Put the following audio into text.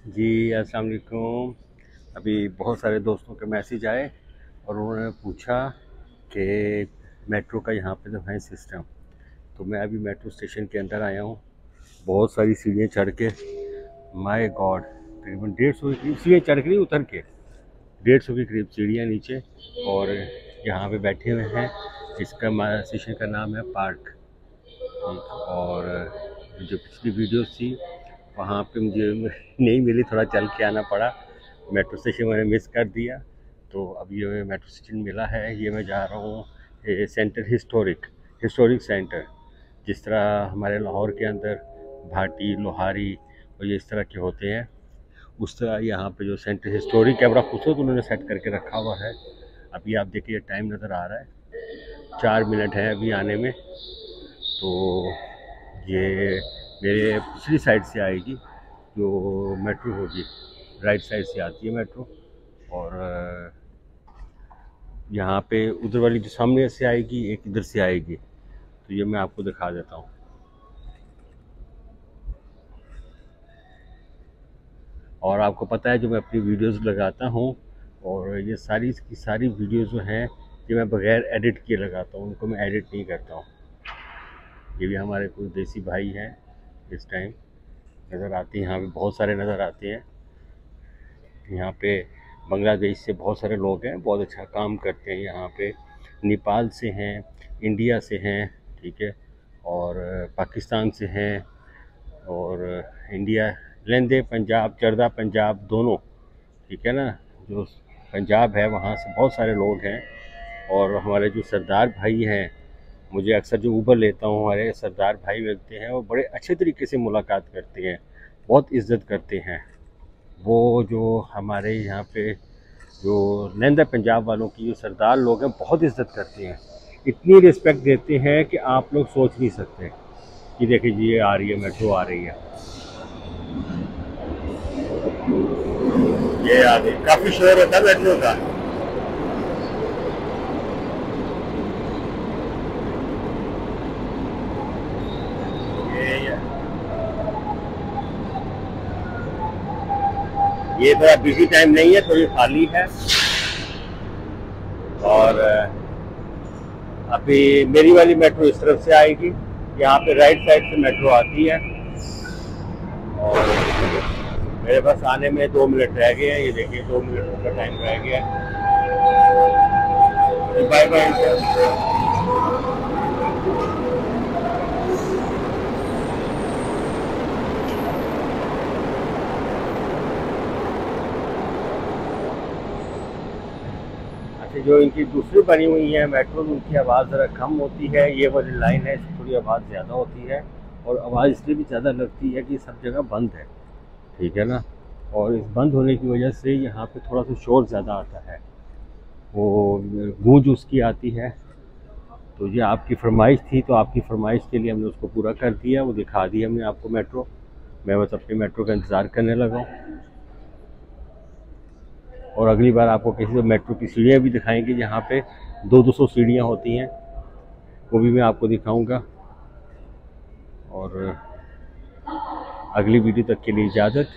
जी अस्सलाम वालेकुम। अभी बहुत सारे दोस्तों के मैसेज आए और उन्होंने पूछा कि मेट्रो का यहाँ पे तो है सिस्टम। तो मैं अभी मेट्रो स्टेशन के अंदर आया हूँ। बहुत सारी सीढ़ियाँ चढ़ के, माय गॉड, तकरीबन 150 के करीब सीढ़ियाँ चढ़ के, उतर के 150 के करीब सीढ़ियाँ नीचे। और यहाँ पे बैठे हुए हैं। इसका स्टेशन का नाम है पार्क। और जो पिछली वीडियोस थी वहाँ पे मुझे नहीं मिली, थोड़ा चल के आना पड़ा। मेट्रो स्टेशन मैंने मिस कर दिया। तो अब ये मेट्रो स्टेशन मिला है, ये मैं जा रहा हूँ सेंटर, हिस्टोरिक सेंटर। जिस तरह हमारे लाहौर के अंदर भाटी, लोहारी और ये इस तरह के होते हैं, उस तरह यहाँ पे जो सेंटर हिस्टोरिक है, बड़ा खूबसूरत उन्होंने सेट करके रखा हुआ है। अभी आप देखिए टाइम नज़र आ रहा है, 4 मिनट है अभी आने में। तो ये मेरे पिछली साइड से आएगी जो मेट्रो होगी, राइट साइड से आती है मेट्रो। और यहाँ पे उधर वाली जो सामने से आएगी, एक इधर से आएगी। तो ये मैं आपको दिखा देता हूँ। और आपको पता है जो मैं अपनी वीडियोस लगाता हूँ, और ये सारी की सारी वीडियोस जो हैं ये मैं बग़ैर एडिट किए लगाता हूँ, उनको मैं एडिट नहीं करता हूँ। ये भी हमारे कुछ देसी भाई हैं इस टाइम नज़र आते हैं, यहाँ पे बहुत सारे नज़र आते हैं। यहाँ पे बांग्लादेश से बहुत सारे लोग हैं, बहुत अच्छा काम करते हैं यहाँ पे। नेपाल से हैं, इंडिया से हैं, ठीक है, और पाकिस्तान से हैं, और इंडिया, लेंदे पंजाब, चरदा पंजाब दोनों, ठीक है ना। जो पंजाब है वहाँ से बहुत सारे लोग हैं। और हमारे जो सरदार भाई हैं, मुझे अक्सर जो ऊबर लेता हूँ, हमारे सरदार भाई मिलते हैं, वो बड़े अच्छे तरीके से मुलाकात करते हैं, बहुत इज़्ज़त करते हैं। वो जो हमारे यहाँ पे जो लहंदा पंजाब वालों की जो सरदार लोग हैं, बहुत इज़्ज़त करते हैं, इतनी रिस्पेक्ट देते हैं कि आप लोग सोच नहीं सकते। कि देखिए जी, ये आ रही है, मेट्रो आ रही है, ये आ गई। काफ़ी शोर होता है मेट्रो का। ये थोड़ा बिजी टाइम नहीं है, थोड़ी खाली है। और अभी मेरी वाली मेट्रो इस तरफ से आएगी, यहाँ पे राइट साइड से मेट्रो आती है। और मेरे पास आने में 2 मिनट रह गए हैं, ये देखिए 2 मिनट का टाइम रह गया है। Bye bye. जो इनकी दूसरी बनी हुई है मेट्रो, उनकी आवाज़ ज़रा कम होती है। ये वाली लाइन है, इसकी थोड़ी आवाज़ ज़्यादा होती है। और आवाज़ इसलिए भी ज़्यादा लगती है कि सब जगह बंद है, ठीक है ना। और इस बंद होने की वजह से यहाँ पे थोड़ा सा शोर ज़्यादा आता है, वो गूंज उसकी आती है। तो ये आपकी फरमाइश थी, तो आपकी फरमाइश के लिए हमने उसको पूरा कर दिया, वो दिखा दी हमने आपको मेट्रो। मैं बस अपनी मेट्रो का इंतज़ार करने लगा हूँ। और अगली बार आपको किसी मेट्रो की सीढ़ियाँ भी दिखाएंगे, जहाँ पे 200 सीढ़ियाँ होती हैं, वो भी मैं आपको दिखाऊंगा। और अगली वीडियो तक के लिए इजाज़त।